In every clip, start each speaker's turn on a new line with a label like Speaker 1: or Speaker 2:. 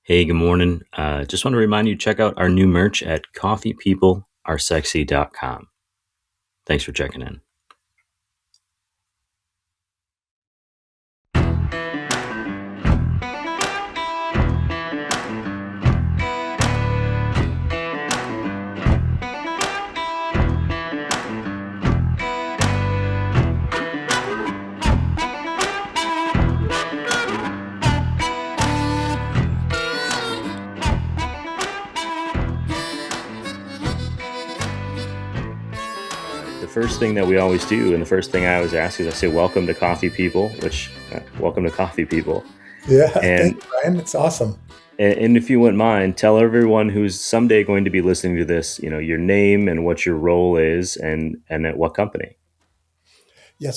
Speaker 1: Hey, good morning. Just want to remind you to check out our new merch at coffeepeoplearesexy.com. Thanks for checking in. The first thing that we always do, and the first thing I always ask is I say, welcome to Coffee People, welcome to Coffee People.
Speaker 2: Yeah, thank
Speaker 1: And,
Speaker 2: you, Ryan. It's awesome.
Speaker 1: and if you wouldn't mind, tell everyone who's someday going to be listening to this, your name and what your role is and at what company.
Speaker 2: Yeah,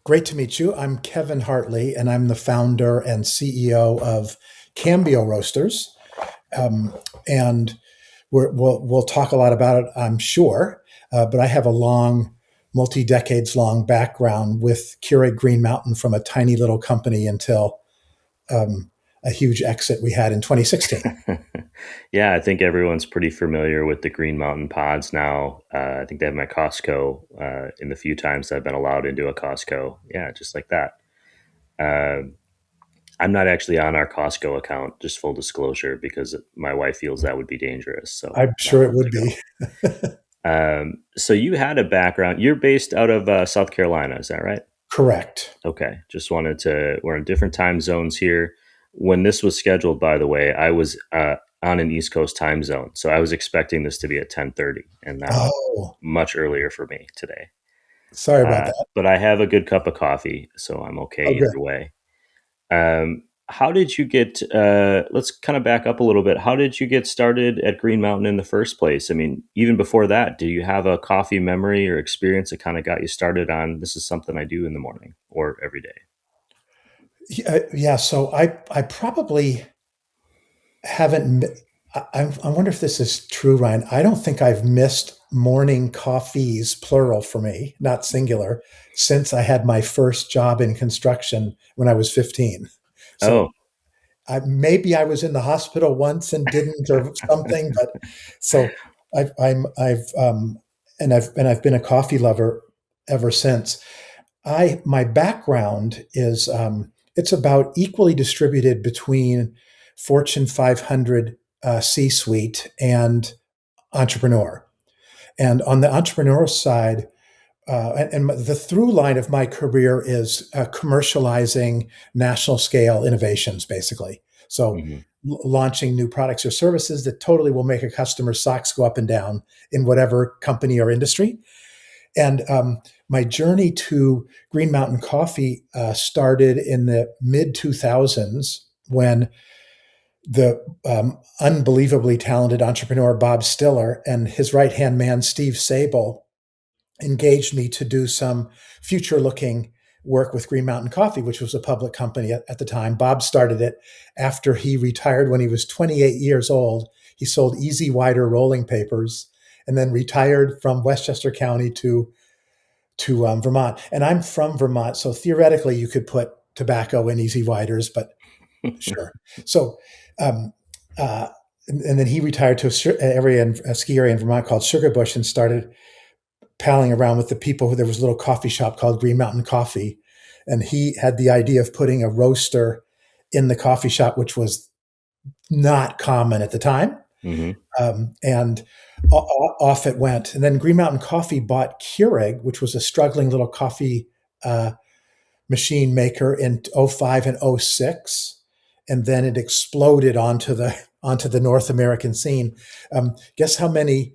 Speaker 2: great to meet you. I'm Kevin Hartley, and I'm the founder and CEO of Cambio Roasters. Um, and we'll talk a lot about it, I'm sure. But I have a long, multi-decades long background with Keurig Green Mountain from a tiny little company until um, a huge exit we had in 2016.
Speaker 1: Yeah, I think everyone's pretty familiar with the Green Mountain pods now. I think they have my Costco in the few times I've been allowed into a Costco. Yeah, just like that. Uh, I'm not actually on our Costco account, just full disclosure, because my wife feels that would be dangerous. So
Speaker 2: I'm
Speaker 1: not
Speaker 2: sure it
Speaker 1: one
Speaker 2: would
Speaker 1: to
Speaker 2: be.
Speaker 1: go. So you had a background. You're based out of South Carolina, is that right?
Speaker 2: Correct.
Speaker 1: Okay. Just wanted to. We're in different time zones here. When this was scheduled, by the way, I was on an East Coast time zone, so I was expecting this to be at 10:30, and now it's
Speaker 2: Oh,
Speaker 1: much earlier for me today.
Speaker 2: sorry about that.
Speaker 1: But I have a good cup of coffee, so I'm okay
Speaker 2: Oh, good.
Speaker 1: either way. How did you get? Let's kind of back up a little bit. How did you get started at Green Mountain in the first place? I mean, even before that, do you have a coffee memory or experience that kind of got you started on this is something I do in the morning or every day?
Speaker 2: Yeah, so I probably haven't. I wonder if this is true, Ryan. I don't think I've missed morning coffees, plural for me, not singular, since I had my first job in construction when I was 15.
Speaker 1: Oh,
Speaker 2: So maybe I was in the hospital once and didn't, or something. But so I've and I've been a coffee lover ever since. I My background is it's about equally distributed between Fortune 500 C-suite and entrepreneur. And on the entrepreneurial side, and the through line of my career is commercializing national scale innovations, basically. So
Speaker 1: hmm
Speaker 2: launching new products or services that totally will make a customer's socks go up and down in whatever company or industry. And my journey to Green Mountain Coffee started in the mid 2000s when the unbelievably talented entrepreneur Bob Stiller and his right hand man Steve Sable engaged me to do some future looking work with Green Mountain Coffee, which was a public company at the time. Bob started it after he retired when he was 28 years old. He sold Easy Wider rolling papers and then retired from Westchester County to Vermont. And I'm from Vermont, so theoretically you could put tobacco in Easy Widers, but sure. So, um, uh, and then he retired to a ski area in Vermont called Sugarbush and started palling around with the people who there was a little coffee shop called Green Mountain Coffee. And he had the idea of putting a roaster in the coffee shop, which was not common at the time.
Speaker 1: hmm
Speaker 2: And off it went. And then Green Mountain Coffee bought Keurig, which was a struggling little coffee uh, machine maker in '05 and '06. And then it exploded onto the North American scene. Guess how many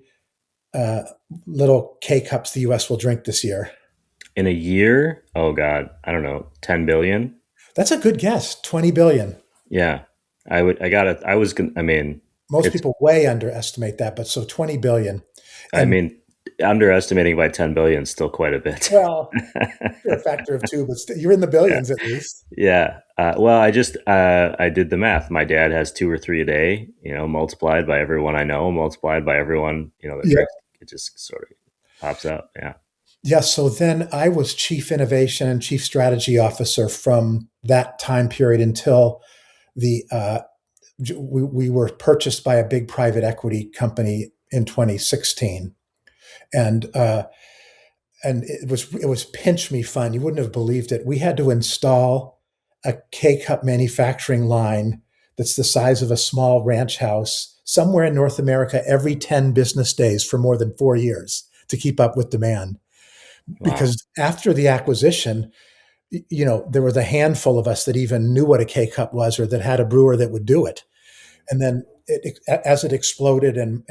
Speaker 2: uh, little K cups the U.S. will drink this year?
Speaker 1: In a year, oh God, I don't know, 10 billion.
Speaker 2: That's a good guess. 20 billion.
Speaker 1: Yeah, I would. I got it. I mean,
Speaker 2: Most
Speaker 1: it's.
Speaker 2: people way underestimate that, but so 20 billion.
Speaker 1: I
Speaker 2: And
Speaker 1: mean, underestimating by 10 billion is still quite a bit.
Speaker 2: well, you're a factor of two, but you're in the
Speaker 1: Yeah.
Speaker 2: billions at least.
Speaker 1: Yeah. Well, I did the math. My dad has two or three a day, multiplied by everyone I know, multiplied by everyone, that
Speaker 2: Yeah.
Speaker 1: drinks. It just sort of pops out. Yeah.
Speaker 2: Yeah. So then I was chief innovation and chief strategy officer from that time period until the we were purchased by a big private equity company in 2016, and it was pinch me fun. You wouldn't have believed it. We had to install a K cup manufacturing line that's the size of a small ranch house somewhere in North America every 10 business days for more than 4 years to keep up with demand.
Speaker 1: Wow.
Speaker 2: Because after the acquisition, there was a handful of us that even knew what a K cup was or that had a brewer that would do it. And then as it exploded, and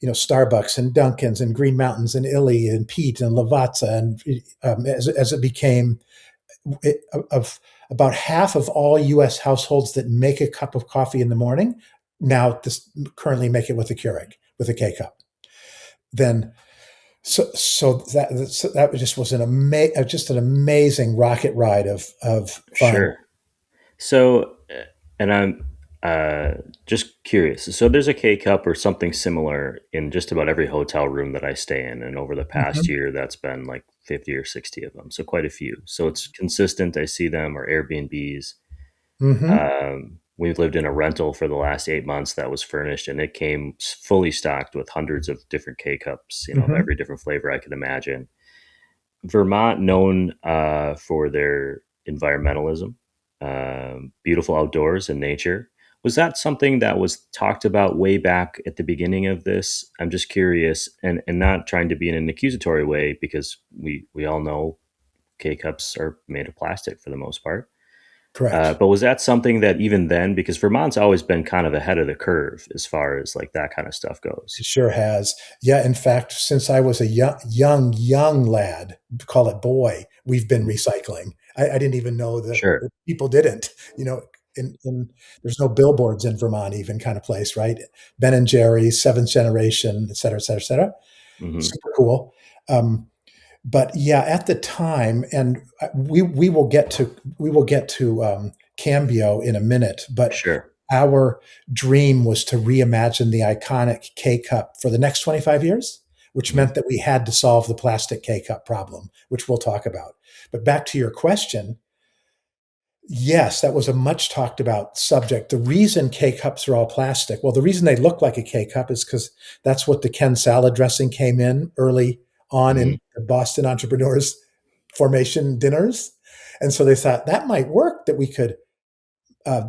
Speaker 2: Starbucks and Dunkin's and Green Mountains and Illy and Pete and Lavazza, and as it became of about half of all U.S. households that make a cup of coffee in the morning now currently make it with a Keurig, with a K cup. Then that just was just an amazing rocket ride of fun.
Speaker 1: Sure. So, and I'm just curious. So, there's a K cup or something similar in just about every hotel room that I stay in. And over the past
Speaker 2: Hmm.
Speaker 1: year, that's been like 50 or 60 of them. So, quite a few. So, it's consistent. I see them or Airbnbs.
Speaker 2: Hmm.
Speaker 1: We've lived in a rental for the last 8 months that was furnished, and it came fully stocked with hundreds of different K cups, of
Speaker 2: Hmm.
Speaker 1: every different flavor I could imagine. Vermont, known for their environmentalism, beautiful outdoors and nature. Was that something that was talked about way back at the beginning of this? I'm just curious, and not trying to be in an accusatory way, because we all know K cups are made of plastic for the most part.
Speaker 2: Correct.
Speaker 1: But was that something that even then, because Vermont's always been kind of ahead of the curve as far as like that kind of stuff goes?
Speaker 2: It sure has. Yeah, in fact, since I was a young lad, call it boy, we've been
Speaker 1: Mhm.
Speaker 2: recycling. I didn't even know that
Speaker 1: Sure.
Speaker 2: people didn't. You know, there's no billboards in Vermont, even kind of place, right? Ben and Jerry's, seventh generation, et cetera, et cetera, et cetera.
Speaker 1: Hmm.
Speaker 2: Super cool. Um, but yeah, at the time, and we will get to Cambio in a minute, but
Speaker 1: Sure.
Speaker 2: our dream was to reimagine the iconic K cup for the next 25 years, which
Speaker 1: Hmm.
Speaker 2: meant that we had to solve the plastic K cup problem, which we'll talk about. But back to your question, yes, that was a much talked about subject. The reason K cups are all plastic, well, the reason they look like a K cup is because that's what the Ken salad dressing came in early on
Speaker 1: Hmm.
Speaker 2: in the Boston entrepreneurs formation dinners. And so they thought that might work, that we could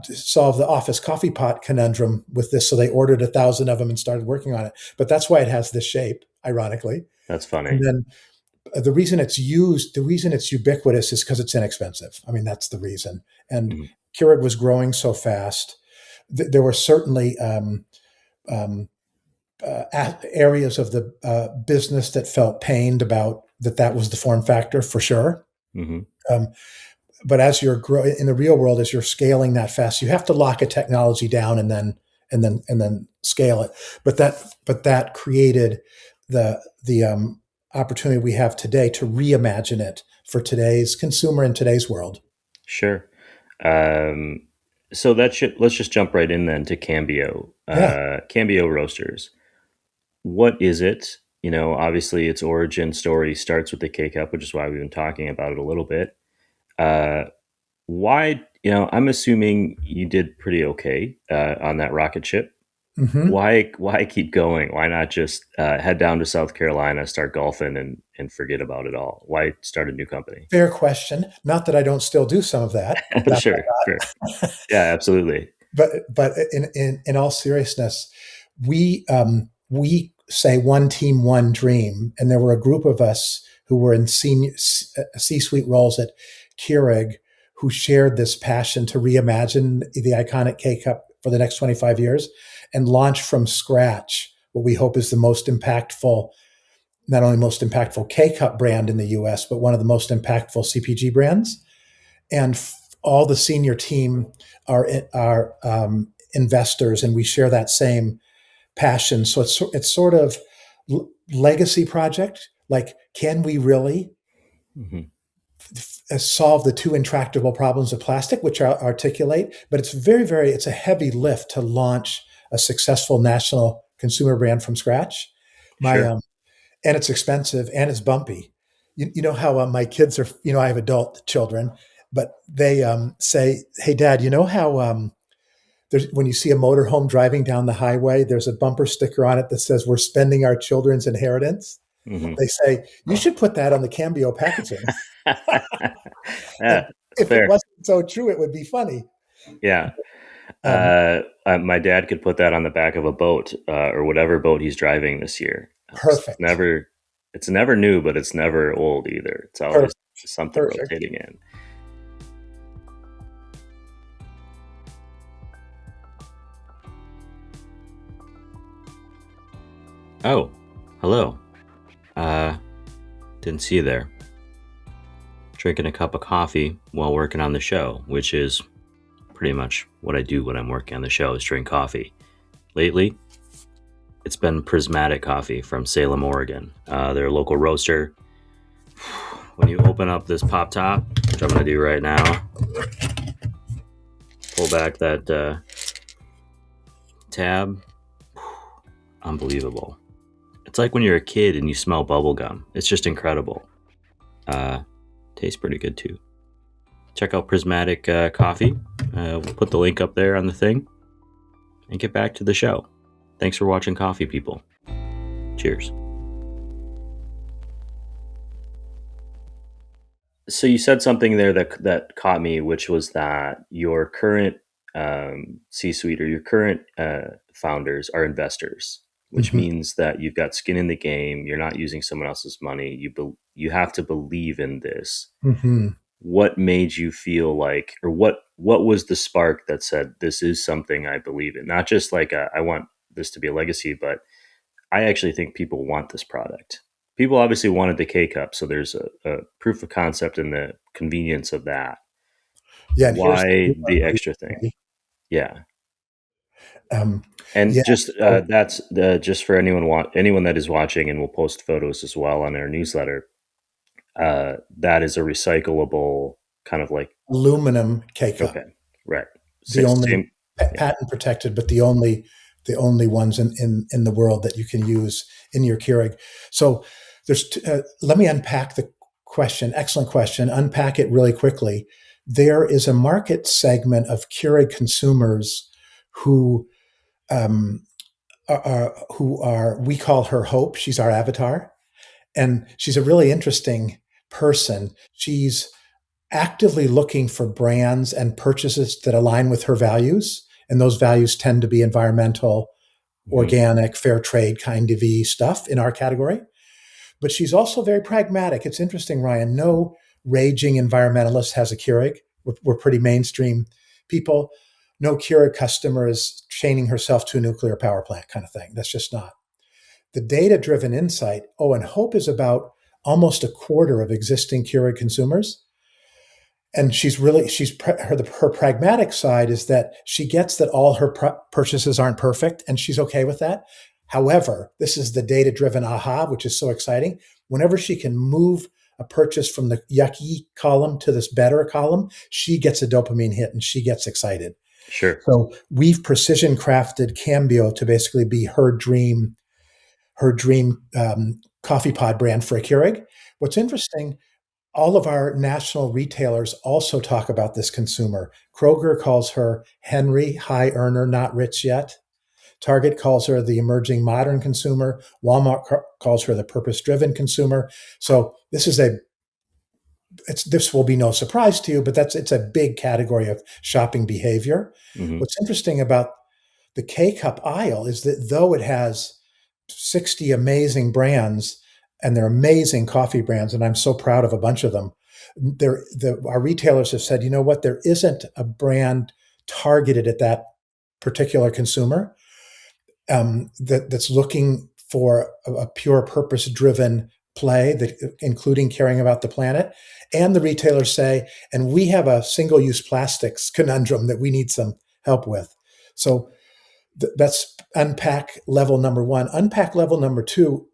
Speaker 2: solve the office coffee pot conundrum with this. So they ordered 1,000 of them and started working on it. But that's why it has this shape, ironically.
Speaker 1: That's
Speaker 2: And
Speaker 1: funny.
Speaker 2: then the reason it's ubiquitous is because it's inexpensive. I mean, that's the reason. And
Speaker 1: Mhm.
Speaker 2: Keurig was growing so fast. There were certainly um, areas of the business that felt pained about that was the form factor for sure.
Speaker 1: Mhm.
Speaker 2: Um, but as you're in the real world, as you're scaling that fast, you have to lock a technology down and then scale it. But that created the opportunity we have today to reimagine it for today's consumer in today's world.
Speaker 1: Sure. Um, so that should let's just jump right in then to Cambio.
Speaker 2: Yeah.
Speaker 1: Cambio Roasters. What is it? Obviously its origin story starts with the K cup, which is why we've been talking about it a little bit. Uh, why? I'm assuming you did pretty okay on that rocket ship.
Speaker 2: Hmm.
Speaker 1: Why keep going? Why not just head down to South Carolina, start golfing, and forget about it all? Why start a new company?
Speaker 2: Fair question. Not that I don't still do some of that.
Speaker 1: Sure, sure. Yeah, absolutely.
Speaker 2: But in all seriousness, we say one team, one dream, and there were a group of us who were in senior C-suite roles at Keurig who shared this passion to reimagine the iconic K cup for the next 25 years and launch from scratch what we hope is the most impactful, not only most impactful K cup brand in the US, but one of the most impactful CPG brands. And all the senior team are investors, and we share that same passion. So it's sort of legacy project. Like, can we really
Speaker 1: Hmm.
Speaker 2: solve the two intractable problems of plastic, which I articulate? But it's it's a heavy lift to launch a successful national consumer brand from scratch. My
Speaker 1: Sure.
Speaker 2: And it's expensive and it's bumpy. You know how my kids are. I have adult children, but they say, "Hey, Dad, you know how when you see a motorhome driving down the highway, there's a bumper sticker on it that says, "We're spending our children's inheritance."
Speaker 1: Hmm.
Speaker 2: They say, "You should put that on the Cambio packaging." And
Speaker 1: Yeah, it's
Speaker 2: if it
Speaker 1: fair.
Speaker 2: wasn't so true, it would be funny.
Speaker 1: Yeah.
Speaker 2: Um,
Speaker 1: My dad could put that on the back of a boat or whatever boat he's driving this year.
Speaker 2: Perfect.
Speaker 1: It's never new, but it's never old either. It's always
Speaker 2: Perfect.
Speaker 1: something
Speaker 2: Perfect.
Speaker 1: rotating in. Oh, hello. Uh, didn't see you there. Drinking a cup of coffee while working on the show, which is pretty much what I do when I'm working on the show is drink coffee. Lately, it's been Prismatic Coffee from Salem, Oregon. They're a local roaster. When you open up this pop top, which I'm going to do right now, pull back that tab. Unbelievable. It's like when you're a kid and you smell bubble gum. It's just incredible. Tastes pretty good too. Check out Prismatic Coffee. We'll put the link up there on the thing. And get back to the show. Thanks for watching Coffee People. Cheers. So you said something there that caught me, which was that your current C-suite or your current founders are investors, which
Speaker 2: Mhm.
Speaker 1: means that you've got skin in the game. You're not using someone else's money. You have to believe in this.
Speaker 2: Mhm.
Speaker 1: What made you feel like, or what was the spark that said this is something I believe in? Not just like I want this to be a legacy, but I actually think people want this product. People obviously wanted the K cup, so there's a proof of concept in the convenience of that.
Speaker 2: Yeah, and here's the
Speaker 1: Why
Speaker 2: new
Speaker 1: the
Speaker 2: one,
Speaker 1: extra thing?
Speaker 2: right?
Speaker 1: Yeah,
Speaker 2: Yeah.
Speaker 1: and just
Speaker 2: So
Speaker 1: that's just for anyone that is watching, and we'll post photos as well on our newsletter. That is a recyclable kind of like
Speaker 2: aluminum K cup,
Speaker 1: okay, right,
Speaker 2: the only
Speaker 1: same, yeah,
Speaker 2: patent protected, but the only ones in the world that you can use in your Keurig. So let me unpack the question. Excellent question. Unpack it really quickly. There is a market segment of Keurig consumers who um, we call her Hope. She's our avatar, and she's a really interesting person. She's actively looking for brands and purchases that align with her values. And those values tend to be environmental,
Speaker 1: mhm,
Speaker 2: organic, fair trade kind of stuff in our category. But she's also very pragmatic. It's interesting, Ryan. No raging environmentalist has a Keurig. We're pretty mainstream people. No Keurig customer is chaining herself to a nuclear power plant kind of thing. That's just not. The data driven insight, and Hope is about almost a quarter of existing Keurig consumers. And her pragmatic side is that she gets that all her purchases aren't perfect, and she's okay with that. However, this is the data driven aha, which is so exciting. Whenever she can move a purchase from the yucky column to this better column, she gets a dopamine hit and she gets excited.
Speaker 1: sure,
Speaker 2: So we've precision crafted Cambio to basically be her dream coffee pod brand for a Keurig. What's interesting, all of our national retailers also talk about this consumer. Kroger calls her Henry, high earner, not rich yet. Target calls her the emerging modern consumer. Walmart calls her the purpose driven consumer. So this will be no surprise to you, but it's a big category of shopping behavior.
Speaker 1: hmm,
Speaker 2: What's interesting about the K cup aisle is that though it has 60 amazing brands, and they're amazing coffee brands, and I'm so proud of a bunch of them. Our retailers have said, you know what, there isn't a brand targeted at that particular consumer that's looking for a pure purpose driven play, that including caring about the planet. And the retailers say, and we have a single use plastics conundrum that we need some help with. So that's unpack level number one. Unpack level number two,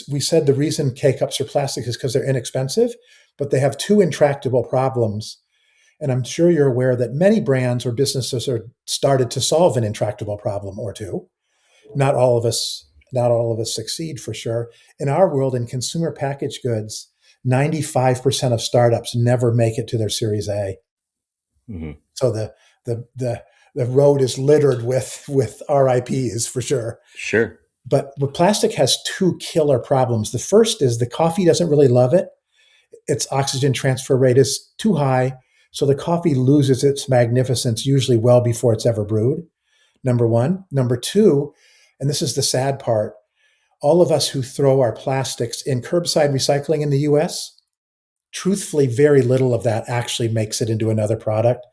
Speaker 2: we said the reason K cups are plastic is because they're inexpensive, but they have two intractable problems. And I'm sure you're aware that many brands or businesses are started to solve an intractable problem or two. Not all of us succeed for sure. In our world, in consumer packaged goods, 95% of startups never make it to their Series A.
Speaker 1: hmm,
Speaker 2: So the the road is littered with RIPs for sure.
Speaker 1: Sure.
Speaker 2: But plastic has two killer problems. The first is the coffee doesn't really love it. Its oxygen transfer rate is too high, so the coffee loses its magnificence usually well before it's ever brewed. Number one. Number two, and this is the sad part, all of us who throw our plastics in curbside recycling in the US, truthfully, very little of that actually makes it into another product.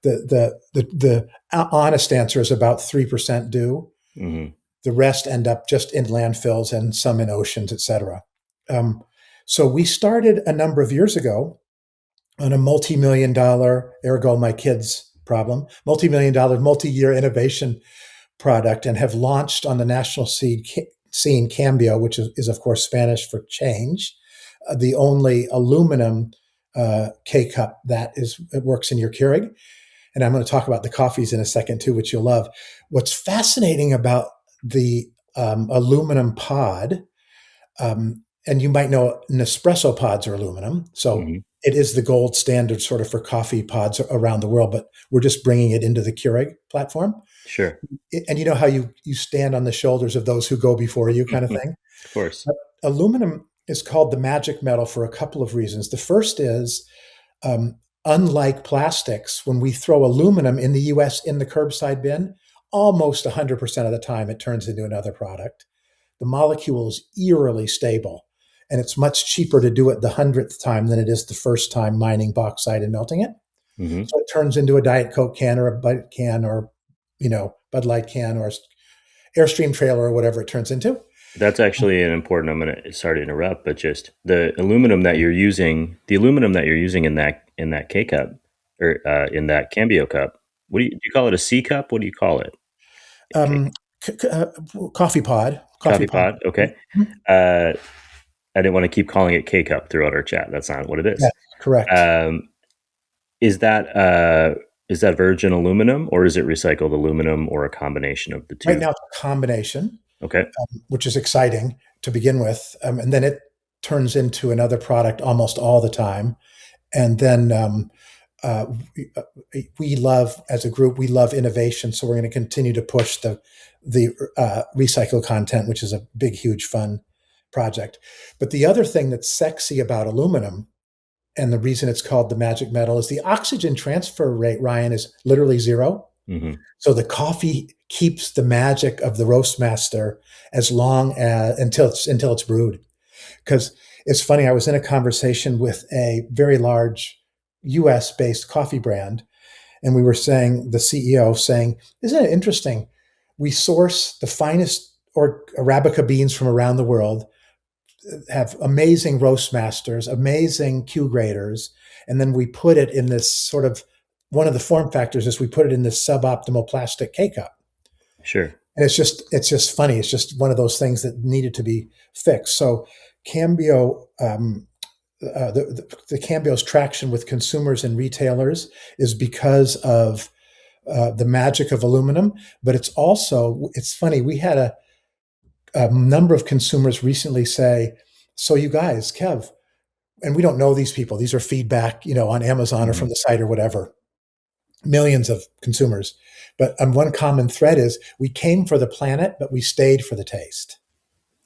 Speaker 2: The honest answer is about 3% do.
Speaker 1: Hmm.
Speaker 2: The rest end up just in landfills and some in oceans, et cetera. So we started a number of years ago on a multi-million dollar, ergo my kids problem, multi-million dollar, multi-year innovation product, and have launched on the national scene Cambio, which is of course Spanish for change, the only aluminum K-cup it works in your Keurig. And I'm going to talk about the coffees in a second too, which you'll love. What's fascinating about the aluminum pod, and you might know Nespresso pods are aluminum, so
Speaker 1: Hmm.
Speaker 2: it is the gold standard sort of for coffee pods around the world, but we're just bringing it into the Keurig platform.
Speaker 1: Sure.
Speaker 2: And you know how you stand on the shoulders of those who go before you kind of thing?
Speaker 1: Of course.
Speaker 2: But aluminum is called the magic metal for a couple of reasons. The first is, um, unlike plastics, when we throw aluminum in the US in the curbside bin, almost 100% of the time it turns into another product. The molecule is eerily stable, and it's much cheaper to do it the 100th time than it is the first time mining bauxite and melting it.
Speaker 1: Hmm.
Speaker 2: So it turns into a Diet Coke can or a Bud can or, Bud Light can or Airstream trailer or whatever it turns into.
Speaker 1: That's actually an important. I'm going to sorry to interrupt, but just the aluminum that you're using in that K cup or in that Cambio cup. Do you call it a C cup? What do you call it? K-
Speaker 2: Um, Coffee pod, coffee
Speaker 1: Coffee
Speaker 2: pod.
Speaker 1: pod. Okay.
Speaker 2: Mhm.
Speaker 1: Uh, I didn't want to keep calling it K cup throughout our chat. That's not what it
Speaker 2: Yes,
Speaker 1: is.
Speaker 2: correct.
Speaker 1: Um, is that is that virgin aluminum or is it recycled aluminum or a combination of the
Speaker 2: Right
Speaker 1: two?
Speaker 2: now, it's a combination,
Speaker 1: Okay.
Speaker 2: which is exciting to begin with, and then it turns into another product almost all the time. And then uh, we love, as a group, we love innovation, so we're going to continue to push the recycled content, which is a big, huge, fun project. But the other thing that's sexy about aluminum, and the reason it's called the magic metal, is the oxygen transfer rate, Ryan, is literally zero.
Speaker 1: Hmm.
Speaker 2: So the coffee keeps the magic of the roast master as long as until it's brewed. Because it's funny, I was in a conversation with a very large US based coffee brand, and we were saying, the CEO saying, isn't it interesting? We source the finest or Arabica beans from around the world, have amazing roast masters, amazing Q graders, and then we put it in this sort of, one of the form factors is we put it in this suboptimal plastic K cup.
Speaker 1: Sure.
Speaker 2: And it's just funny. It's just one of those things that needed to be fixed. So Cambio, the Cambio's traction with consumers and retailers is because of the magic of aluminum, but it's funny. We had a number of consumers recently say, "So you guys, Kev," and we don't know these people. These are feedback, on Amazon or
Speaker 1: Hmm.
Speaker 2: from the site or whatever. Millions of consumers, but one common thread is we came for the planet, but we stayed for the taste.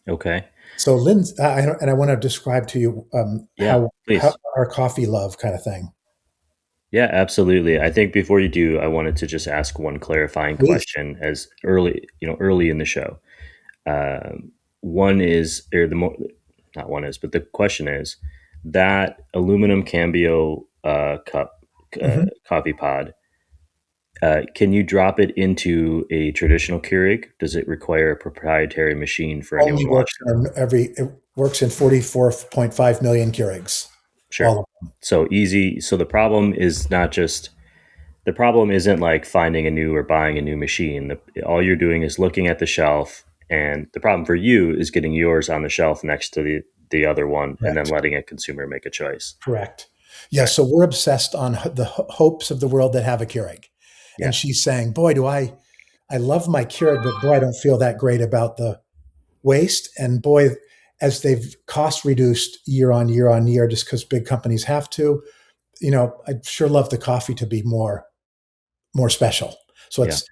Speaker 1: Okay.
Speaker 2: So, Lynn, and I want to describe to you
Speaker 1: Yeah.
Speaker 2: how
Speaker 1: Please.
Speaker 2: our coffee love kind of thing.
Speaker 1: Yeah, absolutely. I think before you do, I wanted to just ask one clarifying
Speaker 2: Please.
Speaker 1: question as early in the show. One is, or not one is, but the question is that aluminum Cambio cup
Speaker 2: Hmm.
Speaker 1: coffee pod. Can you drop it into a traditional Keurig? Does it require a proprietary machine for
Speaker 2: Only
Speaker 1: anyone
Speaker 2: works
Speaker 1: watching?
Speaker 2: in it works in 44.5 million Keurigs.
Speaker 1: Sure.
Speaker 2: All of
Speaker 1: So easy. So the problem isn't like finding a new or buying a new machine. All you're doing is looking at the shelf, and the problem for you is getting yours on the shelf next to the other one, and then
Speaker 2: correct.
Speaker 1: letting a consumer make a choice.
Speaker 2: Correct. Yeah.
Speaker 1: Okay.
Speaker 2: So we're obsessed on the hopes of the world that have a Keurig,
Speaker 1: Yeah.
Speaker 2: and she's saying, "Boy, do I love my Keurig, but boy, I don't feel that great about the waste." And boy, as they've cost reduced year on year on year, just because big companies have to, I'd sure love the coffee to be more special. So
Speaker 1: Yeah.
Speaker 2: it's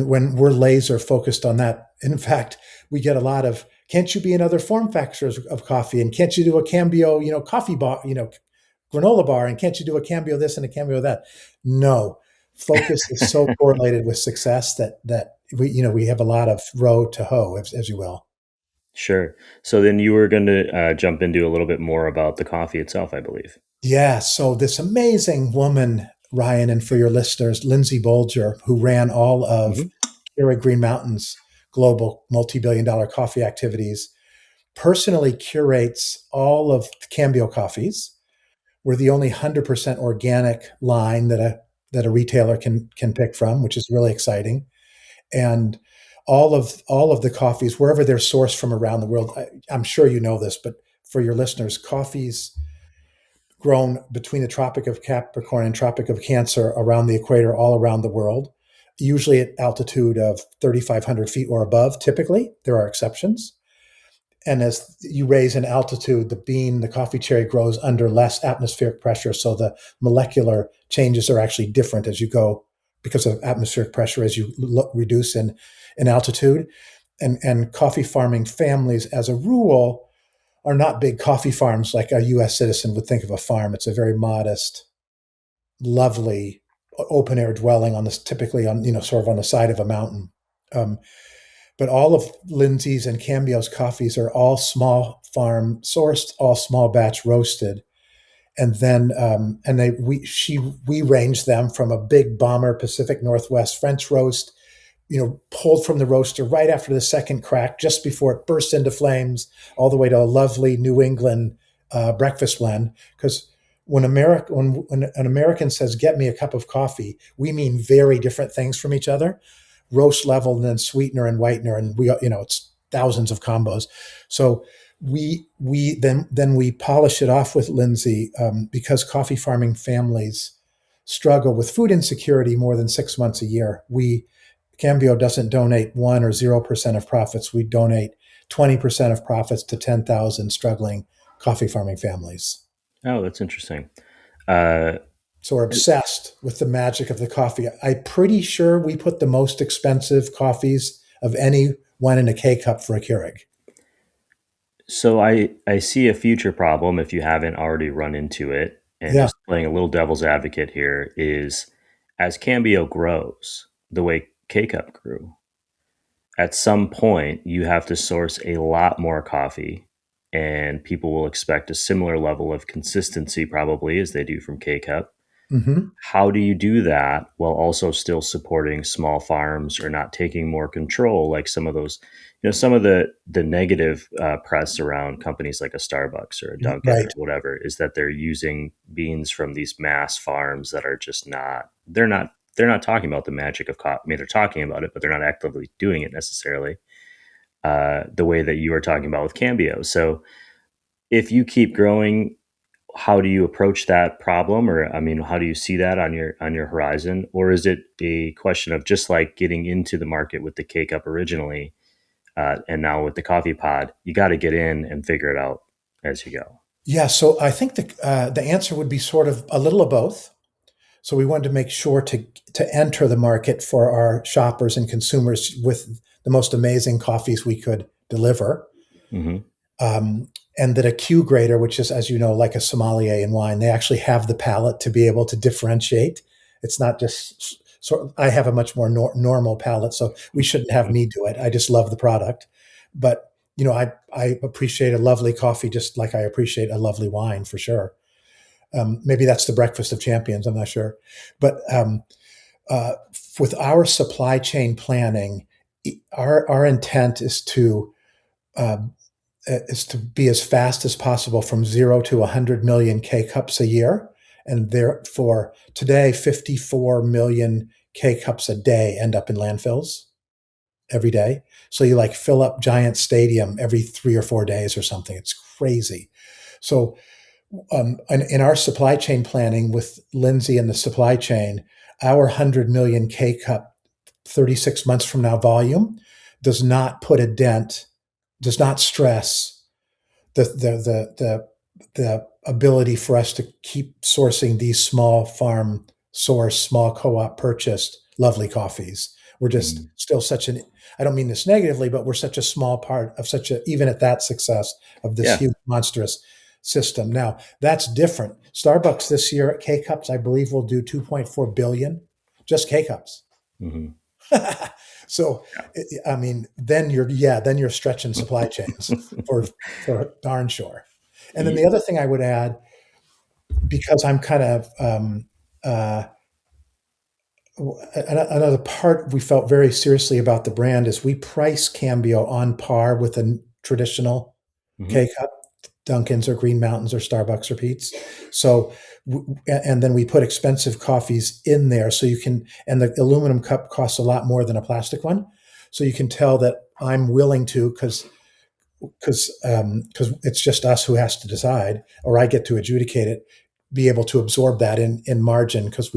Speaker 2: when we're laser focused on that. In fact, we get a lot of, can't you be in other form factors of coffee? And can't you do a Cambio, coffee bar, granola bar? And can't you do a Cambio this and a Cambio that? No, focus is so correlated with success that we have a lot of row to hoe, as you will.
Speaker 1: Sure. So then you were going to jump into a little bit more about the coffee itself, I believe.
Speaker 2: Yeah. So this amazing woman, Ryan, and for your listeners, Lindsay Bolger, who ran all of
Speaker 1: Hmm.
Speaker 2: Keurig Green Mountain's global multi-billion-dollar coffee activities, personally curates all of Cambio coffees. We're the only 100% organic line that a retailer can pick from, which is really exciting. And all of the coffees, wherever they're sourced from around the world, I'm sure you know this, but for your listeners, coffees grown between the Tropic of Capricorn and Tropic of Cancer around the equator, all around the world, usually at altitude of 3,500 feet or above. Typically, there are exceptions. And as you raise in altitude, the coffee cherry grows under less atmospheric pressure. So the molecular changes are actually different as you go because of atmospheric pressure as you reduce in altitude. And coffee farming families, as a rule, are not big coffee farms like a US citizen would think of a farm. It's a very modest, lovely, open air dwelling on this, typically on, sort of on the side of a mountain. Um, but all of Lindsay's and Cambio's coffees are all small farm sourced, all small batch roasted. And then we range them from a big bomber Pacific Northwest French roast, pulled from the roaster right after the second crack, just before it bursts into flames, all the way to a lovely New England breakfast blend. Because when an American says, "Get me a cup of coffee," we mean very different things from each other. Roast level, and then sweetener and whitener, and it's thousands of combos. So we then polish it off with Lindsay, because coffee farming families struggle with food insecurity more than 6 months a year. Cambio doesn't donate 1 or 0% of profits. We donate 20% of profits to 10,000 struggling coffee farming families.
Speaker 1: Oh, that's interesting. Uh,
Speaker 2: So we're obsessed with the magic of the coffee. I'm pretty sure we put the most expensive coffees of anyone in a K cup for a Keurig.
Speaker 1: so I see a future problem if you haven't already run into it. And
Speaker 2: Yeah.
Speaker 1: just playing a little devil's advocate here is as Cambio grows, the way K Cup grew, at some point you have to source a lot more coffee and people will expect a similar level of consistency probably as they do from K Cup.
Speaker 2: Hmm.
Speaker 1: How do you do that while also still supporting small farms or not taking more control like some of those, some of the negative press around companies like a Starbucks or a Dunkin' or
Speaker 2: Right.
Speaker 1: whatever is that they're using beans from these mass farms that are just they're not talking about the magic of coffee. I mean, they're talking about it, but they're not actively doing it necessarily the way that you are talking about with Cambio. So if you keep growing, how do you approach that problem? Or I mean, how do you see that on your horizon? Or is it a question of just like getting into the market with the K cup originally, and now with the coffee pod, you got to get in and figure it out as you go.
Speaker 2: Yeah. So I think the answer would be sort of a little of both. So we wanted to make sure to enter the market for our shoppers and consumers with the most amazing coffees we could deliver.
Speaker 1: Hmm.
Speaker 2: Um, and that a Q grader, which is, as you know, like a sommelier in wine, they actually have the palate to be able to differentiate. It's not just I have a much more normal palate, so we shouldn't have me do it. I just love the product. But I appreciate a lovely coffee just like I appreciate a lovely wine for sure. Maybe that's the breakfast of champions. I'm not sure, but uh, with our supply chain planning, our intent uh, is to be as fast as possible from 0 to 100 million K cups a year. And therefore, today, 54 million K cups a day end up in landfills every day. So you like fill up Giant Stadium every 3 or 4 days or something. It's crazy. So, in our supply chain planning with Lindsay and the supply chain, our 100 million K cup 36 months from now volume does not put a dent, does not stress the ability for us to keep sourcing these small farm source, small co-op purchased lovely coffees. We're just
Speaker 1: Mhm.
Speaker 2: still such an, I don't mean this negatively, but we're such a small part of such a, even at that success of this
Speaker 1: Yeah.
Speaker 2: huge, monstrous system. Now, that's different. Starbucks this year at K Cups, I believe, will do 2.4 billion, just K Cups.
Speaker 1: Mhm.
Speaker 2: So, I mean, then you're stretching supply chains for darn sure. And then
Speaker 1: Ye
Speaker 2: the other thing I would add, because I'm kind of another part we felt very seriously about the brand is we price Cambio on par with a traditional
Speaker 1: Mhm.
Speaker 2: K cup, Dunkin's or Green Mountains or Starbucks or Pete's. So, and then we put expensive coffees in there so you can, and the aluminum cup costs a lot more than a plastic one. So you can tell that I'm willing to, because it's just us who has to decide, or I get to adjudicate it, be able to absorb that in margin because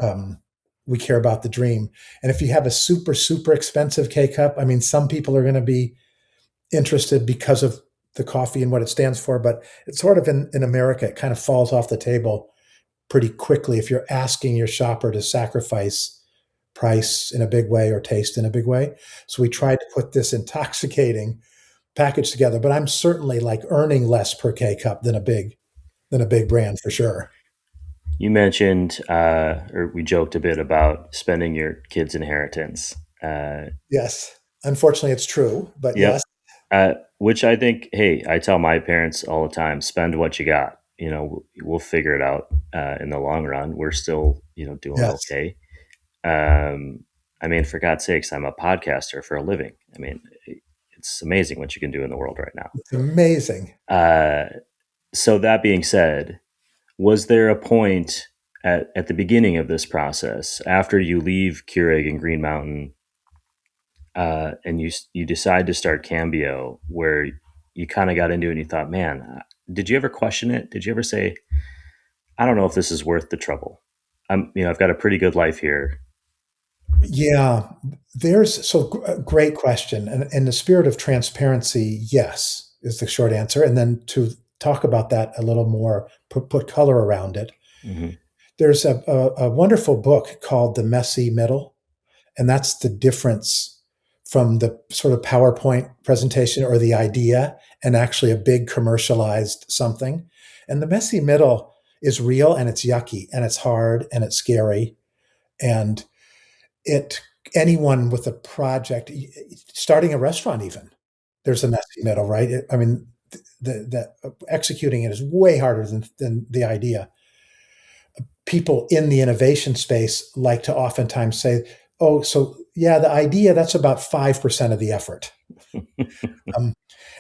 Speaker 2: um, we care about the dream. And if you have a super expensive K cup, I mean, some people are going to be interested because of the coffee and what it stands for, but it's sort of in America, it kind of falls off the table pretty quickly if you're asking your shopper to sacrifice price in a big way or taste in a big way. So we tried to put this intoxicating package together, but I'm certainly like earning less per K cup than a big brand for sure.
Speaker 1: You mentioned, or we joked a bit about spending your kid's inheritance.
Speaker 2: Yes. Unfortunately, it's true, but yes.
Speaker 1: Yep. Which I think, hey, I tell my parents all the time, spend what you got. You know, we'll figure it out in the long run. We're still, doing
Speaker 2: Yes.
Speaker 1: okay. Um, I mean, for God's sakes, I'm a podcaster for a living. I mean, it's amazing what you can do in the world right now.
Speaker 2: It's amazing.
Speaker 1: So that being said, was there a point at the beginning of this process after you leave Keurig and Green Mountain, and you decide to start Cambio, where you kind of got into it and you thought, man, did you ever question it? Did you ever say, I don't know if this is worth the trouble? I've got a pretty good life here.
Speaker 2: Yeah, there's great question. And in the spirit of transparency, yes, is the short answer. And then to talk about that a little more, put color around it.
Speaker 1: Hmm.
Speaker 2: There's a wonderful book called The Messy Middle, and that's the difference from the sort of PowerPoint presentation or the idea and actually a big commercialized something. And the messy middle is real and it's yucky and it's hard and it's scary. And it anyone with a project, starting a restaurant even, there's a messy middle, right? I mean, the executing it is way harder than the idea. People in the innovation space like to oftentimes say, oh, so yeah, the idea, that's about 5% of the effort. Um,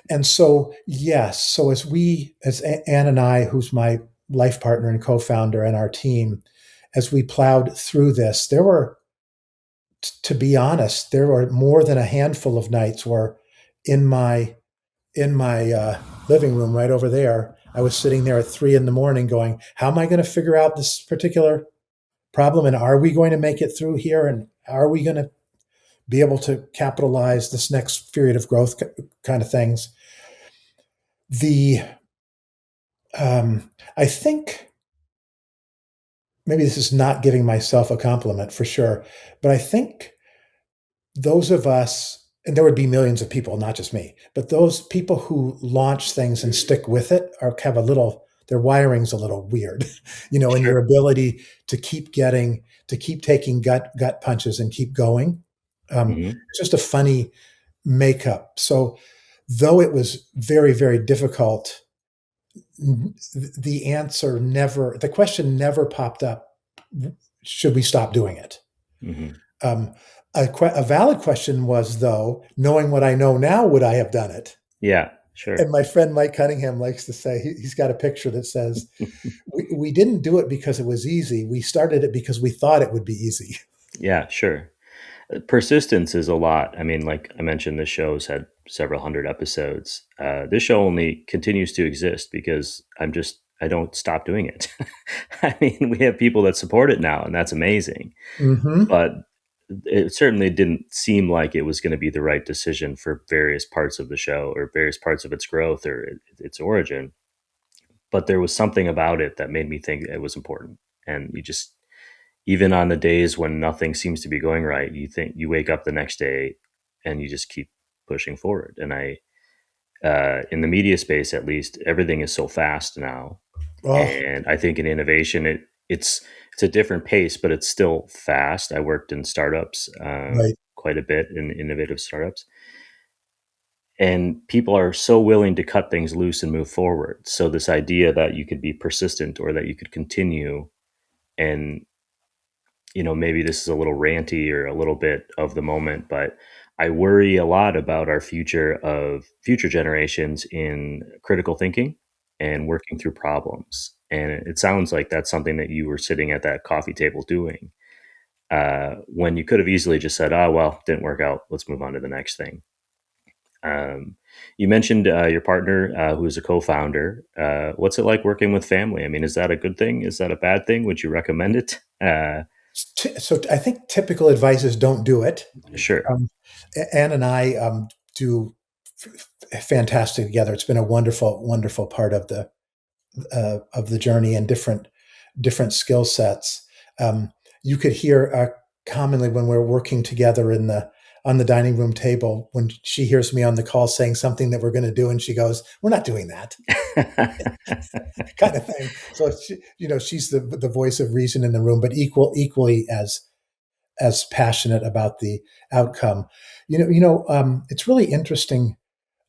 Speaker 2: and so, yes, so as Ann and I, who's my life partner and co-founder, and our team, as we plowed through this, there were, to be honest, there were more than a handful of nights where in my living room right over there, I was sitting there at 3 a.m. going, how am I going to figure out this particular problem? And are we going to make it through here? And are we going to be able to capitalize this next period of growth kind of things? The I think maybe this is not giving myself a compliment for sure, but I think those of us, and there would be millions of people, not just me, but those people who launch things and stick with it are have a little, their wiring's a little weird, in
Speaker 1: Sure.
Speaker 2: your ability to keep taking gut punches and keep going.
Speaker 1: Hmm.
Speaker 2: It's just a funny makeup. So though it was very difficult, the question never popped up. Should we stop doing it?
Speaker 1: Hmm.
Speaker 2: Um, a valid question was, though, knowing what I know now, would I have done it?
Speaker 1: Yeah, sure.
Speaker 2: And my friend Mike Cunningham likes to say, he's got a picture that says, we didn't do it because it was easy. We started it because we thought it would be easy.
Speaker 1: Yeah, sure. Persistence is a lot. I mean, like I mentioned, this show's had several hundred episodes. This show only continues to exist because I don't stop doing it. I mean, we have people that support it now, and that's amazing.
Speaker 2: Hmm.
Speaker 1: But it certainly didn't seem like it was going to be the right decision for various parts of the show or various parts of its growth or its origin. But there was something about it that made me think it was important. And even on the days when nothing seems to be going right, you wake up the next day and you just keep pushing forward. And in the media space, at least, everything is so fast now.
Speaker 2: Oh,
Speaker 1: And I think in innovation, it's a different pace, but it's still fast. I worked in startups
Speaker 2: right.
Speaker 1: quite a bit in innovative startups, and people are so willing to cut things loose and move forward. So this idea that you could be persistent or that you could continue, and maybe this is a little ranty or a little bit of the moment, but I worry a lot about our future generations in critical thinking and working through problems. And it sounds like that's something that you were sitting at that coffee table doing, when you could have easily just said, "Oh, well, didn't work out. Let's move on to the next thing." Um, you mentioned your partner, who is a co-founder. What's it like working with family? I mean, is that a good thing? Is that a bad thing? Would you recommend it?
Speaker 2: So I think typical advice is don't do it.
Speaker 1: Sure.
Speaker 2: Um, Anne and I do fantastic together. It's been a wonderful, wonderful part of the journey and different skill sets. Um, you could hear commonly when we're working together in the on the dining room table when she hears me on the call saying something that we're going to do, and she goes, "We're not doing that," kind of thing. So she's the voice of reason in the room, but equally as passionate about the outcome. It's really interesting.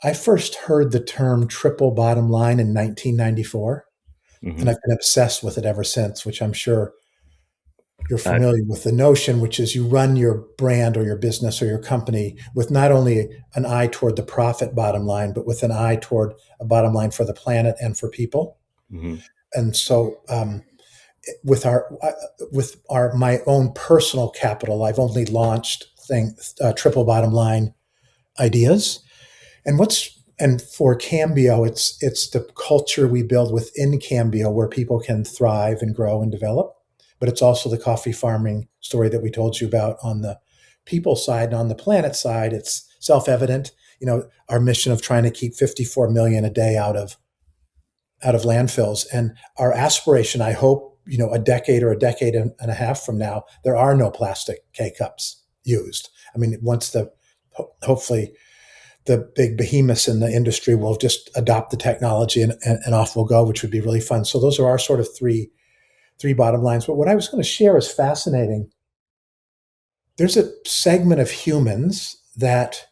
Speaker 2: I first heard the term triple bottom line in 1994, and
Speaker 1: Hmm.
Speaker 2: I've been obsessed with it ever since, which I'm sure you're
Speaker 1: uh,
Speaker 2: familiar with the notion, which is you run your brand or your business or your company with not only an eye toward the profit bottom line, but with an eye toward a bottom line for the planet and for people.
Speaker 1: mhm.
Speaker 2: And so, with our my own personal capital, I've only launched triple bottom line ideas. And for Cambio, it's the culture we build within Cambio where people can thrive and grow and develop. But it's also the coffee farming story that we told you about on the people side. And on the planet side, it's self-evident. Our mission of trying to keep 54 million a day out of landfills, and our aspiration, I hope, a decade or a decade and a half from now, there are no plastic K cups used. I mean, hopefully the big behemoths in the industry will just adopt the technology and off we'll go, which would be really fun. So those are our sort of three bottom lines. But what I was going to share is fascinating. There's a segment of humans that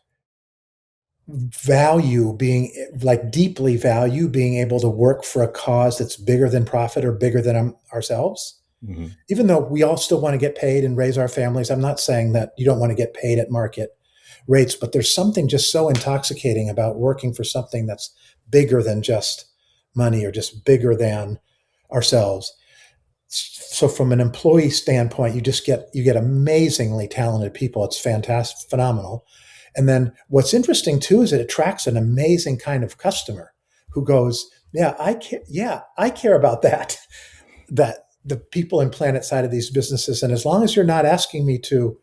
Speaker 2: value being like deeply value being able to work for a cause that's bigger than profit or bigger than ourselves,
Speaker 1: Mhm.
Speaker 2: even though we all still want to get paid and raise our families. I'm not saying that you don't want to get paid at market rates, but there's something just so intoxicating about working for something that's bigger than just money or just bigger than ourselves. So from an employee standpoint, you get amazingly talented people. It's fantastic, phenomenal. And then what's interesting too is it attracts an amazing kind of customer who goes, "Yeah, I care. Yeah, I care about that." That the people in planet side of these businesses, and as long as you're not asking me to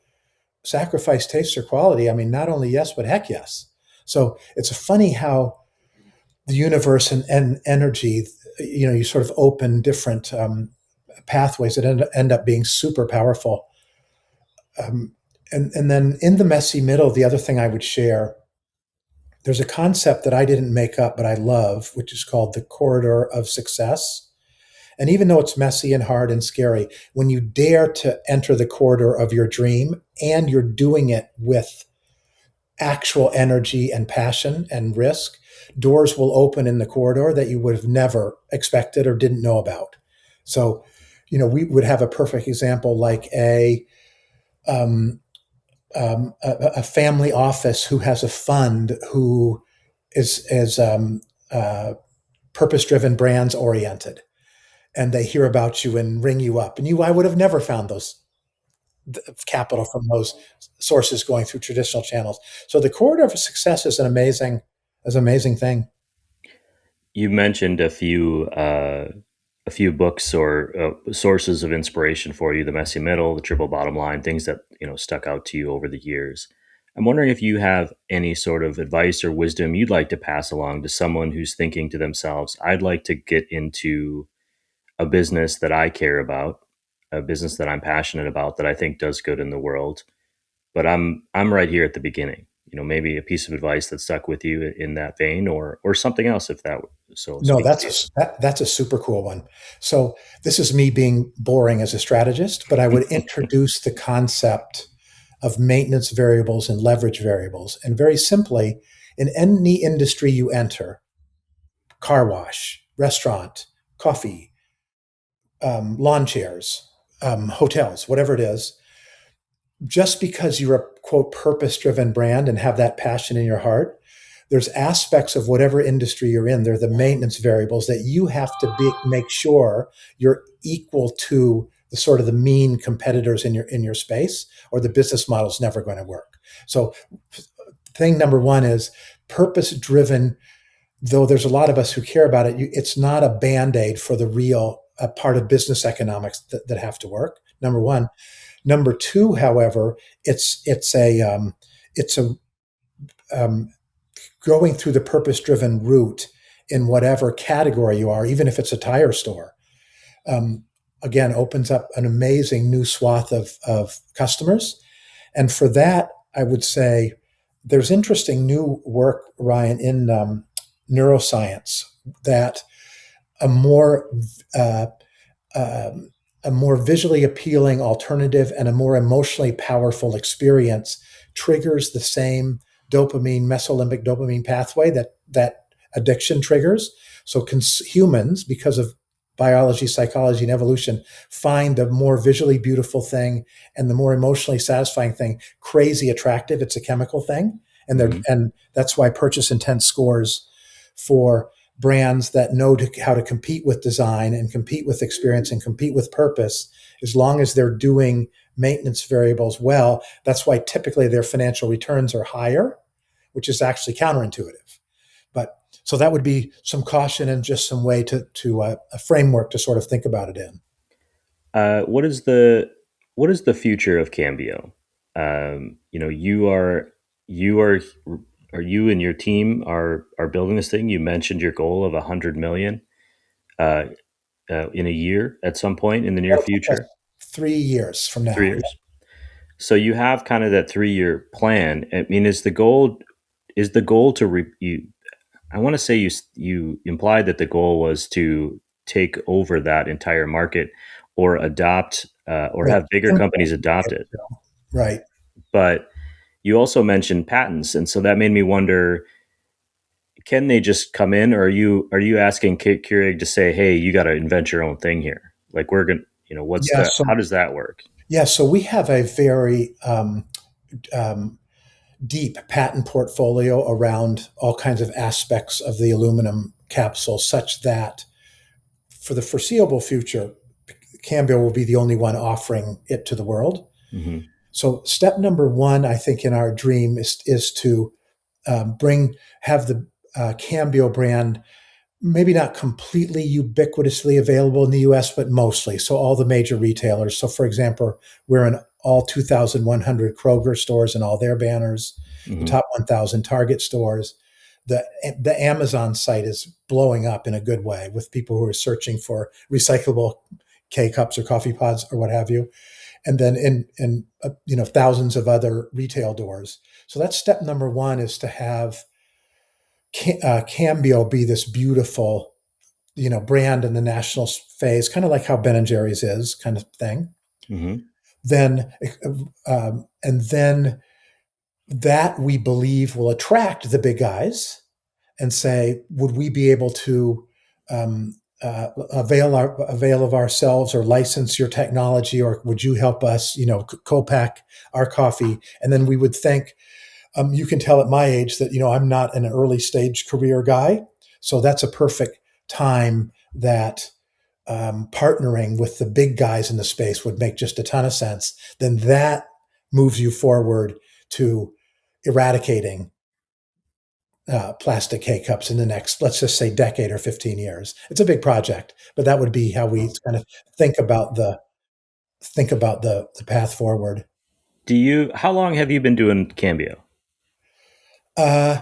Speaker 2: sacrifice taste or quality, I mean, not only yes, but heck yes. So it's funny how the universe and energy, you sort of open different pathways that end up being super powerful. Um, and then in the messy middle, the other thing I would share, there's a concept that I didn't make up, but I love, which is called the corridor of success. And even though it's messy and hard and scary, when you dare to enter the corridor of your dream and you're doing it with actual energy and passion and risk, doors will open in the corridor that you would have never expected or didn't know about. So, we would have a perfect example like um, a family office who has a fund who is purpose driven, brands oriented, and they hear about you and ring you up, and I would have never found those capital from those sources going through traditional channels. So the corridor of success is an amazing thing.
Speaker 1: You mentioned a few books or sources of inspiration for you: the messy middle, the triple bottom line, things that stuck out to you over the years. I'm wondering if you have any sort of advice or wisdom you'd like to pass along to someone who's thinking to themselves, "I'd like to get into a business that I care about. a business that I'm passionate about that I think does good in the world. But I'm right here at the beginning. Maybe a piece of advice that stuck with you in that vein, or something else if that so
Speaker 2: No,
Speaker 1: speaks to you.
Speaker 2: that's a super cool one. So this is me being boring as a strategist, but I would introduce the concept of maintenance variables and leverage variables. And very simply, in any industry you enter, car wash, restaurant, coffee, lawn chairs, hotels, whatever it is, just because you're a quote purpose driven brand and have that passion in your heart, there's aspects of whatever industry you're in. They're the maintenance variables that you have to make sure you're equal to the sort of the mean competitors in your space, or the business model is never going to work. So, thing number one is purpose driven. Though there's a lot of us who care about it, it's not a band aid for the real part of business economics that have to work. Number one. Number two, however, it's a going through the purpose driven route in whatever category you are, even if it's a tire store. Um, Again, opens up an amazing new swath of customers, and for that, I would say there's interesting new work, Ryan, in neuroscience that a more uh, um, a more visually appealing alternative and a more emotionally powerful experience triggers the same dopamine, mesolimbic dopamine pathway that addiction triggers. So humans, because of biology, psychology, and evolution, find the more visually beautiful thing and the more emotionally satisfying thing crazy attractive. It's a chemical thing,
Speaker 1: Hmm.
Speaker 2: and that's why purchase intent scores for brands that know how to compete with design and compete with experience and compete with purpose, as long as they're doing maintenance variables well. That's why typically their financial returns are higher, which is actually counterintuitive. But so that would be some caution and just some way to a framework to sort of think about it in.
Speaker 1: What is the future of Cambio? You are you and your team are building this thing. You mentioned your goal of 100 million uh, in a year at some point in the near
Speaker 2: That'll take us
Speaker 1: future,
Speaker 2: 3 years from
Speaker 1: 3 years. So you have kind of that 3 year plan. I mean, is the goal to I want to say you implied that the goal was to take over that entire market or adopt or
Speaker 2: No,
Speaker 1: have bigger companies adopt it.
Speaker 2: right.
Speaker 1: But you also mentioned patents, and so that made me wonder: can they just come in, or are you asking Keurig to say, "Hey, you got to invent your own thing here"? Like we're gonna, what's
Speaker 2: Yeah.
Speaker 1: the
Speaker 2: So
Speaker 1: how does that work?
Speaker 2: we have a very um, deep patent portfolio around all kinds of aspects of the aluminum capsule, such that for the foreseeable future, Cambio will be the only one offering it to the world.
Speaker 1: Hmm.
Speaker 2: So, step number one, I think, in our dream is to have the Cambio brand maybe not completely ubiquitously available in the US, but mostly. So all the major retailers. So, for example, we're in all 2,100 Kroger stores and all their banners, the
Speaker 1: Hmm.
Speaker 2: top 1,000 Target stores. The Amazon site is blowing up in a good way with people who are searching for recyclable K cups or coffee pods or what have you. And then in thousands of other retail doors. So that's step number one, is to have Cambio be this beautiful brand in the national phase, kind of like how Ben and Jerry's is, kind of thing.
Speaker 1: Hmm.
Speaker 2: Then, and then that we believe will attract the big guys and say, would we be able to avail of ourselves or license your technology, or would you help us, co-pack our coffee? And then we would think, you can tell at my age that I'm not an early stage career guy, so that's a perfect time that partnering with the big guys in the space would make just a ton of sense. Then that moves you forward to eradicating plastic K cups in the next, let's just say, decade or 15 years. It's a big project, but that would be how we kind of think about the path forward.
Speaker 1: How long have you been doing Cambio?
Speaker 2: Uh,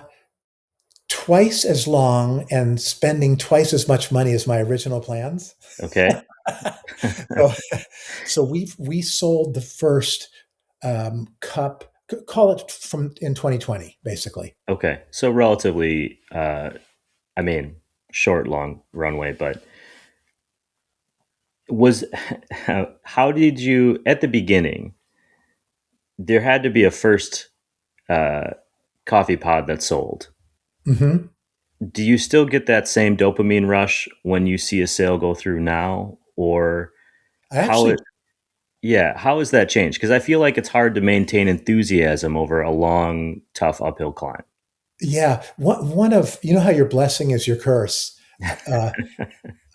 Speaker 2: Twice as long and spending twice as much money as my original plans.
Speaker 1: Okay.
Speaker 2: so, so we sold the first cup, call it from in 2020, basically.
Speaker 1: Okay, so relatively, I mean, short, long runway, but was how did you at the beginning? There had to be a first uh, coffee pod that sold.
Speaker 2: Hmm.
Speaker 1: Do you still get that same dopamine rush when you see a sale go through now, or
Speaker 2: I
Speaker 1: how
Speaker 2: actually,
Speaker 1: it? Yeah, how has that changed? Because I feel like it's hard to maintain enthusiasm over a long, tough uphill climb.
Speaker 2: yeah, one of you know how your blessing is your curse. Uh,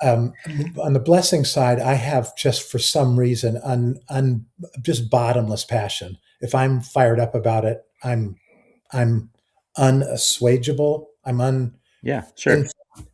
Speaker 2: um, on the blessing side, I have just for some reason just bottomless passion. If I'm fired up about it, I'm unassuageable. I'm
Speaker 1: Yeah,
Speaker 2: in,
Speaker 1: sure.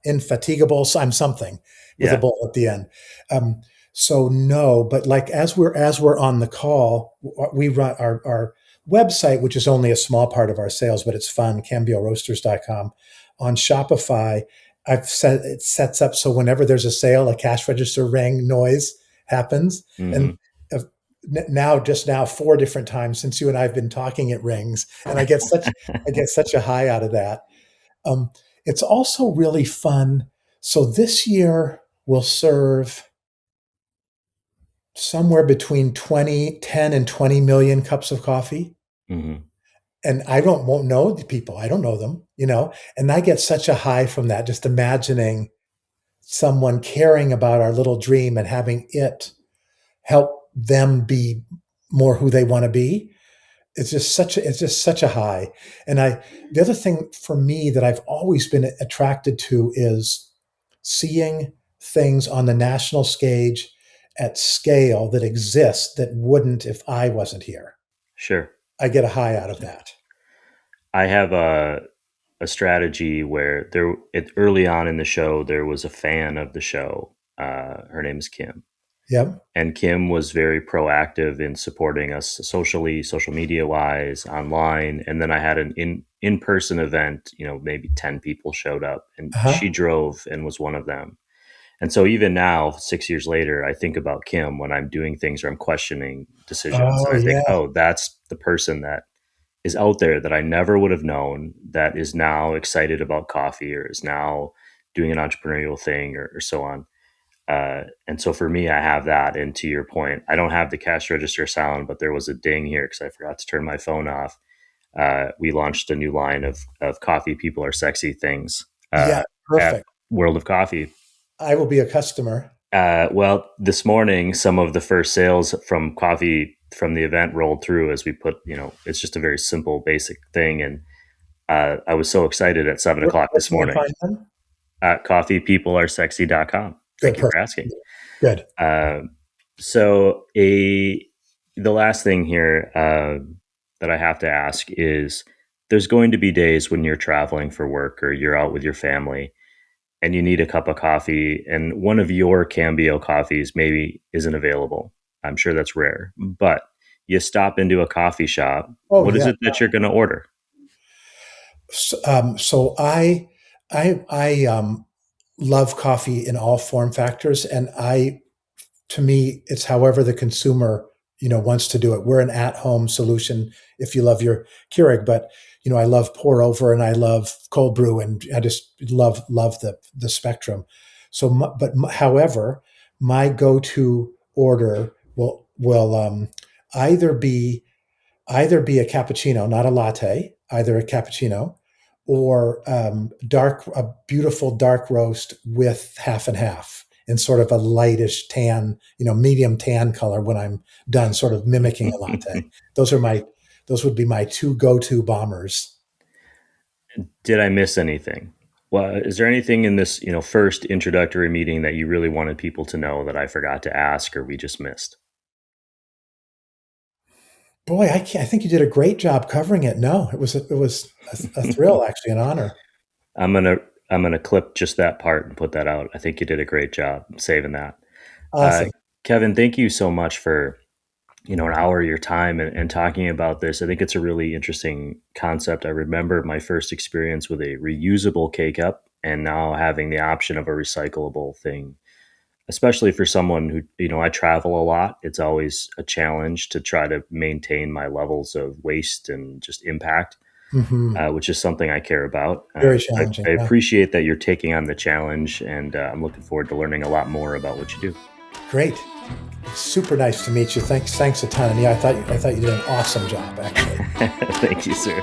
Speaker 2: infatigable. So I'm something with a
Speaker 1: Yeah.
Speaker 2: bull at the end. Um, so no, but like as we're on the call, we run our website, which is only a small part of our sales, but it's fun. CambioRoasters.com on Shopify. I've set it sets up so whenever there's a sale, a cash register ring noise happens, and
Speaker 1: Hmm.
Speaker 2: uh, now just now 4 different times since you and I've been talking, it rings, and I get such a high out of that. um, it's also really fun. So this year we'll serve somewhere between 10 and 20 million cups of coffee.
Speaker 1: Hmm.
Speaker 2: And I won't know the people. I don't know them, and I get such a high from that, just imagining someone caring about our little dream and having it help them be more who they want to be. It's just such a high. And the other thing for me that I've always been attracted to is seeing things on the national stage at scale that exist that wouldn't if I wasn't here.
Speaker 1: Sure.
Speaker 2: I get a high out of that.
Speaker 1: I have a strategy where early on in the show there was a fan of the show. Her name is Kim,
Speaker 2: Yep.
Speaker 1: and Kim was very proactive in supporting us socially, social media wise, online. And then I had an in person event. Maybe 10 people showed up, and
Speaker 2: Uh-huh.
Speaker 1: she drove and was one of them. And so even now, 6 years later, I think about Kim when I'm doing things or I'm questioning decisions,
Speaker 2: Oh
Speaker 1: and I think,
Speaker 2: yeah.
Speaker 1: oh, that's the person that is out there that I never would have known that is now excited about coffee or is now doing an entrepreneurial thing or so on. And so for me, I have that. And to your point, I don't have the cash register sound, but there was a ding here because I forgot to turn my phone off. We launched a new line of coffee people are sexy things
Speaker 2: Yeah.
Speaker 1: at
Speaker 2: Perfect.
Speaker 1: World of Coffee.
Speaker 2: I will be a customer.
Speaker 1: Well, this morning, some of the first sales from coffee from the event rolled through as we put, it's just a very simple, basic thing. And I was so excited at 7 o'clock
Speaker 2: Where
Speaker 1: this
Speaker 2: can I
Speaker 1: morning.
Speaker 2: find them?
Speaker 1: Coffeepeoplearesexy.com.
Speaker 2: Good.
Speaker 1: Thank you for
Speaker 2: Perfect.
Speaker 1: asking.
Speaker 2: Good.
Speaker 1: Uh, so the last thing here that I have to ask is there's going to be days when you're traveling for work or you're out with your family and you need a cup of coffee and one of your Cambio coffees maybe isn't available. I'm sure that's rare, but you stop into a coffee shop.
Speaker 2: Oh
Speaker 1: What is
Speaker 2: yeah.
Speaker 1: it that you're going to order?
Speaker 2: So I love coffee in all form factors, and to me, it's however the consumer wants to do it. We're an at-home solution if you love your Keurig, but I love pour over and I love cold brew, and I just love the spectrum. So, however, my go-to order will either be either be a cappuccino, not a latte, either a cappuccino or a beautiful dark roast with half and half in sort of a lightish tan, medium tan color when I'm done, sort of mimicking a latte. Those are those would be my two go-to bombers.
Speaker 1: Did I miss anything? Well, is there anything in this, first introductory meeting that you really wanted people to know that I forgot to ask or we just missed?
Speaker 2: Boy, I think you did a great job covering it. No, it was a thrill, actually, an honor.
Speaker 1: I'm gonna I'm gonna clip just that part and put that out. I think you did a great job saving that. Uh,
Speaker 2: Awesome.
Speaker 1: Kevin, thank you so much for an hour of your time and talking about this. I think it's a really interesting concept. I remember my first experience with a reusable K cup, and now having the option of a recyclable thing. especially for someone who, I travel a lot. It's always a challenge to try to maintain my levels of waste and just impact,
Speaker 2: Hmm.
Speaker 1: which is something I care about.
Speaker 2: Very
Speaker 1: I
Speaker 2: challenging. Yeah.
Speaker 1: appreciate that you're taking on the challenge, and I'm looking forward to learning a lot more about what you do.
Speaker 2: Great. Super nice to meet you. Thanks a ton. And yeah, I thought you did an awesome job, actually.
Speaker 1: Thank you, sir.